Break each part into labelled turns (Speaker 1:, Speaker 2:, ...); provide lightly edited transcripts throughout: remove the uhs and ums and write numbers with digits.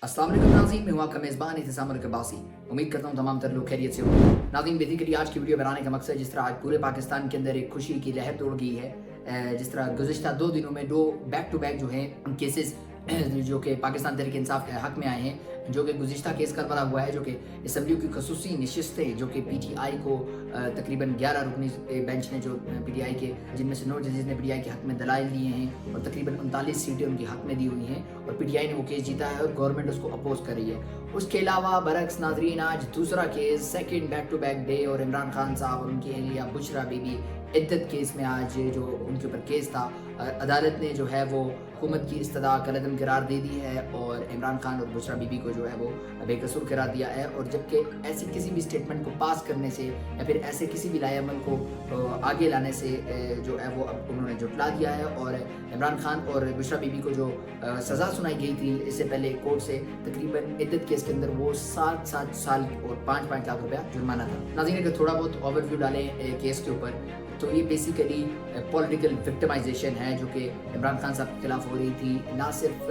Speaker 1: अस्सलाम वालेकुम नाज़रीन, मैं हूं आपका मेज़बान इत्तिसाम अल-अब्बासी। उम्मीद करता हूं तमाम तर लोग खैरियत से होंगे। नाज़रीन, बेसिकली आज की वीडियो बनाने का मकसद, जिस तरह आज पूरे पाकिस्तान के अंदर एक खुशी की लहर दौड़ गई है, जिस तरह गुज़िश्ता 2 दिनों में 2 बैक टू बैक जो हैं केसेस जो कि पाकिस्तान तहरीक इंसाफ के हक़ में आए हैं, जो कि गुज़िश्ता केस करबला हुआ है, जो कि असम्बली की खसूसी नशिस्तें जो कि PTI को तकरीबन 11 रुकनी बेंच ने जो PTI के, जिनमें से 9 जजेस ने PTI के हक़ में दलाइल दिए हैं और तकरीबन 39 सीटें उनके हक़ में दी हुई हैं और PTI ने वो केस जीता है और गवर्नमेंट उसको अपोज कर रही है। उसके अलावा बरक्स नाज़रीन, आज दूसरा case, second back to back day, और इमरान खान साहब और उनकी अहलिया बुशरा बीबी इद्दत केस में आज जो उनके ऊपर केस था, अदालत ने जो है वो हुकूमत की इस्तदा कलअदम करार दे दी है और इमरान खान और बुशरा बीबी को जो है वो बेकसूर करार दिया है। और जबकि ऐसी किसी भी स्टेटमेंट को पास करने से या फिर ऐसे किसी भी लाएअमल को आगे लाने से जो है वो अब उन्होंने जुटला दिया है। और इमरान खान और बुशरा बीबी को जो सज़ा सुनाई गई थी इससे पहले कोर्ट से, तकरीबन इद्दत केस के अंदर वो 7 साल और 5 लाख रुपया जुर्माना था। नाज़रीन, अगर थोड़ा बहुत ओवरव्यू डालें केस के ऊपर, तो ये बेसिकली पॉलिटिकल विक्टिमाइजेशन है जो कि इमरान खान साहब के खिलाफ हो रही थी। ना सिर्फ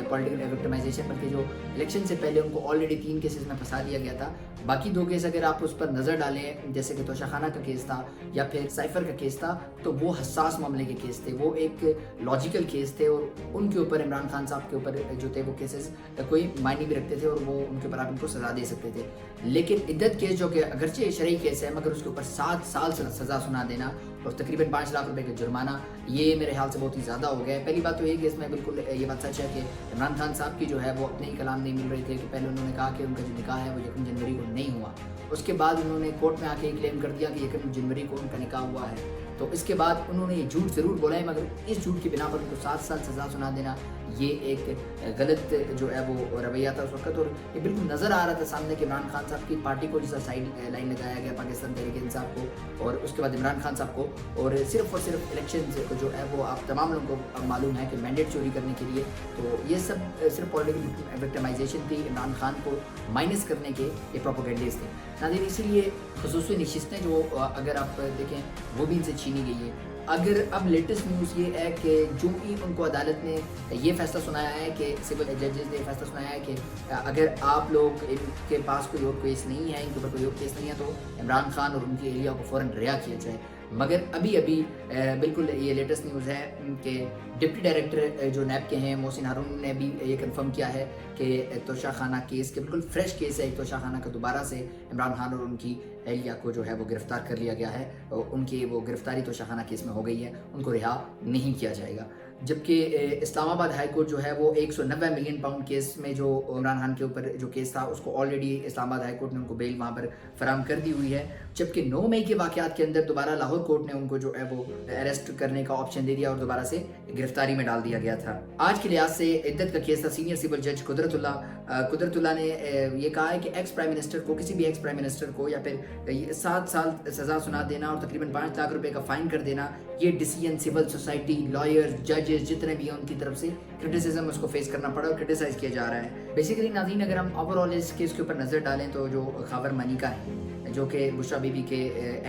Speaker 1: पॉलिटिकल विक्टिमाइजेशन, बल्कि जो इलेक्शन से पहले उनको ऑलरेडी 3 केसेस में फंसा दिया गया था। बाकी 2 केस अगर आप उस पर नज़र डालें, जैसे कि तोशाखाना का केस था या फिर साइफर का केस था, तो वो हसास मामले के केस थे, वो एक लॉजिकल केस थे और उनके ऊपर इमरान खान साहब के ऊपर जो थे वो केसेस कोई मायने भी रखते थे और वो उनके ऊपर आप उनको सज़ा दे सकते थे। लेकिन इद्दत केस जो कि अगरचे शरई केस है, मगर उसके ऊपर 7 साल से सज़ा सुना देना और तकरीबन 5 लाख रुपए का जुर्माना, ये मेरे ख्याल से बहुत ही ज़्यादा हो गया है। पहली बात तो ये कि इसमें बिल्कुल ये बात सच है कि इमरान खान साहब की जो है वो अपने ही कलाम नहीं मिल रहे थे कि पहले उन्होंने कहा कि उनका जो निकाह है वो 1 जनवरी को नहीं हुआ। उसके बाद उन्होंने कोर्ट में आके क्लेम कर दिया कि 1 जनवरी को उनका निकाह हुआ है। तो इसके बाद उन्होंने ये झूठ ज़रूर बोला है, मगर इस झूठ की बिना पर उनको 7 साल सज़ा सुना देना, ये एक गलत जो है वो रवैया था उस वक्त। और ये बिल्कुल नज़र आ रहा था सामने कि इमरान खान साहब की पार्टी को जिस साइड लाइन लगाया गया पाकिस्तान तहरीक इंसाफ को और उसके बाद इमरान खान साहब को, और सिर्फ इलेक्शन से जो है वो आप तमाम लोगों को मालूम है कि मैंडेट चोरी करने के लिए, तो ये सब सिर्फ पॉलिटिकल विक्टिमाइजेशन थी, इमरान खान को माइनस करने के ये प्रोपेगेंडे थे। नाज़रीन, इसीलिए खसूसी नशिस्तें जो अगर आप देखें वो भी इनसे छीनी गई है। अगर अब लेटेस्ट न्यूज़ ये है कि जो ही उनको अदालत ने ये फैसला सुनाया है कि सिविल जजेस ने फैसला सुनाया है कि अगर आप लोग इनके पास कोई और केस नहीं है, इनके ऊपर कोई और केस नहीं है, तो इमरान खान और उनकी अहलिया को फ़ौरन रिहा किया जाए। मगर अभी बिल्कुल ये लेटेस्ट न्यूज़ है कि डिप्टी डायरेक्टर जो नैब के हैं मोहसिन हारून ने भी ये कंफर्म किया है कि तोशाखाना केस के बिल्कुल फ्रेश केस है। तोशाखाना का दोबारा से इमरान खान और उनकी अहलिया को जो है वो गिरफ़्तार कर लिया गया है और उनकी वो गिरफ़्तारी तोशाखाना केस में हो गई है, उनको रिहा नहीं किया जाएगा। जबकि इस्लामाबाद हाई कोर्ट जो है वो 190 मिलियन पाउंड केस में जो इमरान खान के ऊपर जो केस था उसको ऑलरेडी इस्लामाबाद हाई कोर्ट ने उनको बेल वहाँ पर फराहम कर दी हुई है। जबकि 9 मई के वाक़यात के अंदर दोबारा लाहौर कोर्ट ने उनको जो है वो अरेस्ट करने का ऑप्शन दे दिया और दोबारा से गिरफ्तारी में डाल दिया गया था। आज के लिहाज से इद्दत का केस था। सीनियर सिविल जज कुदरतुल्लाह ने ये कहा है कि एक्स प्राइम मिनिस्टर को, किसी भी एक्स प्राइम मिनिस्टर को या फिर 7 साल सज़ा सुना देना और तकरीबन 5 लाख रुपए का फ़ाइन कर देना, ये डिसीजन सिविल सोसाइटी, लॉयर, जजेस जितने भी हैं उनकी तरफ से क्रिटिसिज्म उसको फेस करना पड़ा और क्रिटिसाइज़ किया जा रहा है। बेसिकली नाज़रीन, अगर हम ओवरऑल इस केस के ऊपर नज़र डालें तो जो खावर मनिका है जो कि बुशरा बीबी के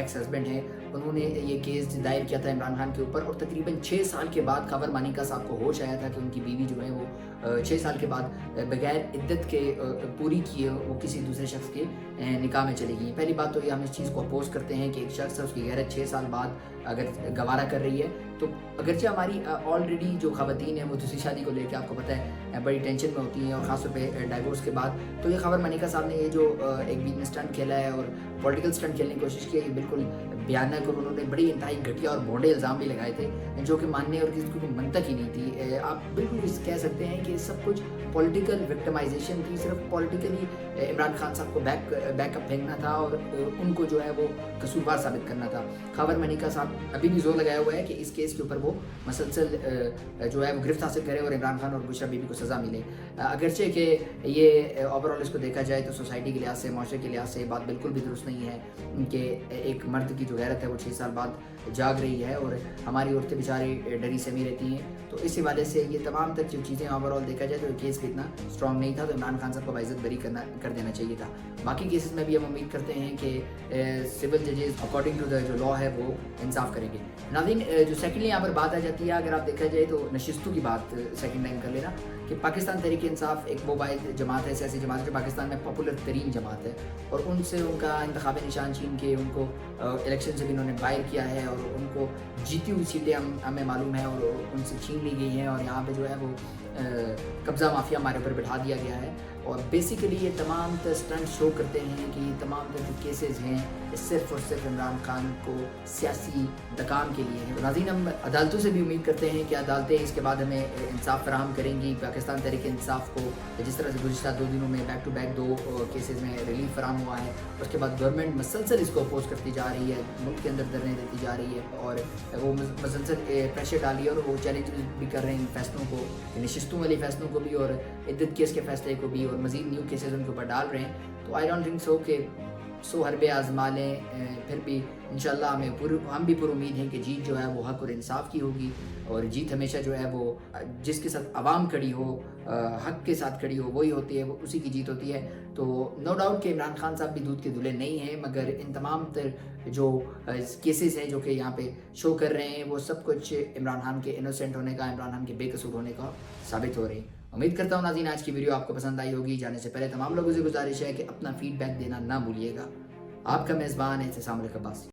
Speaker 1: एक्स हस्बैंड हैं, उन्होंने ये केस दायर किया था इमरान खान के ऊपर और तकरीबन 6 साल के बाद खावर मनिका साहब को होश आया था कि उनकी बीवी जो है वो 6 साल के बाद बगैर इद्दत के पूरी किए वो किसी दूसरे शख्स के निकाह में चली गई। पहली बात तो ये हम इस चीज़ को अपोज करते हैं कि एक शख्स है उसकी गैरत 6 साल बाद अगर गवारा कर रही है, तो अगरचे हमारी ऑलरेडी जो ख़वातीन हैं वो दूसरी शादी को लेकर आपको पता है बड़ी टेंशन में होती हैं और ख़ास तौर पे डाइवोर्स के बाद। तो ये खावर मनिका साहब ने ये जो एक बीच में स्टंट खेला है और पॉलिटिकल स्टंट खेलने की कोशिश की है, ये बिल्कुल भयानक, और उन्होंने बड़ी इंतहाई घटिया और भोंडे इल्ज़ाम भी लगाए थे जो कि मानने और किसी को मनतक ही नहीं थी। आप बिल्कुल कह सकते हैं कि सब कुछ पॉलिटिकल विक्टिमाइजेशन थी, सिर्फ पॉलिटिकली इमरान खान साहब को बैकअप फेंकना था और उनको जो है वो कसूरवार साबित करना था। खावर मनिका साहब अभी भी जोर लगाया हुआ है कि इस केस के ऊपर वो मसलसल जो है वो गिरफ्त हासिल करे और इमरान खान और बुशरा बीबी को सज़ा मिले। अगरचे कि ये ओवरऑल इसको देखा जाए तो सोसाइटी के लिहाज से, माशरे के लिहाज से बात बिल्कुल भी दुरुस्त नहीं है कि एक मर्द की जो गैरत है वो 6 साल बाद जाग रही है और हमारी औरतें बेचारी डरी समी रहती हैं। तो इस हवाले से ये तमाम तक जो चीज़ें ओवरऑल देखा जाए तो केस भी इतना स्ट्रॉन्ग नहीं था, तो इमरान खान साहब को बाइज़्ज़त बरी कर देना चाहिए था। बाकी केसेस में भी हम उम्मीद करते हैं कि सिविल जजेस अकॉर्डिंग टू द जो लॉ है वो इंसाफ करेंगे। नाज़रीन, जो सेकेंडली यहाँ पर बात आ जाती है, अगर आप देखा जाए तो नशिस्तों की बात सेकेंड टाइम कर लेना کہ پاکستان تحریک انصاف ایک موبائل جماعت ہے، سیاسی جماعت ہے جو پاکستان میں پاپولر ترین جماعت ہے، اور ان سے ان کا انتخابی نشان چھین کے ان کو الیکشن سے بھی انہوں نے باہر کیا ہے، اور ان کو جیتی ہوئی سیٹیں ہمیں معلوم ہے اور ان سے چھین لی گئی ہیں، اور یہاں پہ جو ہے وہ قبضہ مافیا ہمارے اوپر بٹھا دیا گیا ہے. اور بیسیکلی یہ تمام اسٹنٹ شو کرتے ہیں کہ یہ تمام جو کیسز ہیں یہ صرف اور صرف عمران خان کو سیاسی انتقام کے لیے ہیں. ناظرین، ہم عدالتوں سے بھی امید کرتے ہیں کہ عدالتیں اس کے بعد ہمیں انصاف فراہم کریں گی. پاکستان تحریک انصاف کو جس طرح سے گزشتہ 2 دنوں میں بیک ٹو بیک 2 کیسز میں ریلیف فراہم ہوا ہے، اس کے بعد گورنمنٹ مسلسل اس کو اپوز کرتی جا رہی ہے، ملک کے اندر دھرنے دیتی جا رہی ہے، اور وہ مسلسل پریشر ڈالی ہے، اور وہ چیلنج بھی کر رہے ہیں ان فیصلوں کو، نشستوں والی فیصلوں کو بھی، اور عدت کیس کے فیصلے کو بھی، اور مزید نیو کیسز ان کے اوپر ڈال رہے ہیں. تو آئی ڈونٹ تھنک سو کہ حربے آزما لیں، پھر بھی انشاءاللہ ہم بھی پر امید ہیں کہ جیت جو ہے وہ حق اور انصاف کی ہوگی، اور جیت ہمیشہ جو ہے وہ جس کے ساتھ عوام کھڑی ہو، حق کے ساتھ کھڑی ہو، وہی ہوتی ہے، وہ اسی کی جیت ہوتی ہے. تو نو ڈاؤٹ کہ عمران خان صاحب بھی دودھ کے دھلے نہیں ہیں، مگر ان تمام تر جو کیسز ہیں جو کہ یہاں پہ شو کر رہے ہیں وہ سب کچھ عمران خان کے انوسینٹ ہونے کا، عمران خان کے بے قصور ہونے کا ثابت ہو رہے ہیں. امید کرتا ہوں ناظرین آج کی ویڈیو آپ کو پسند آئی ہوگی. جانے سے پہلے تمام لوگوں سے گزارش ہے کہ اپنا فیڈ بیک دینا نہ بھولیے گا. آپ کا میزبان احتسام الحق عباسی.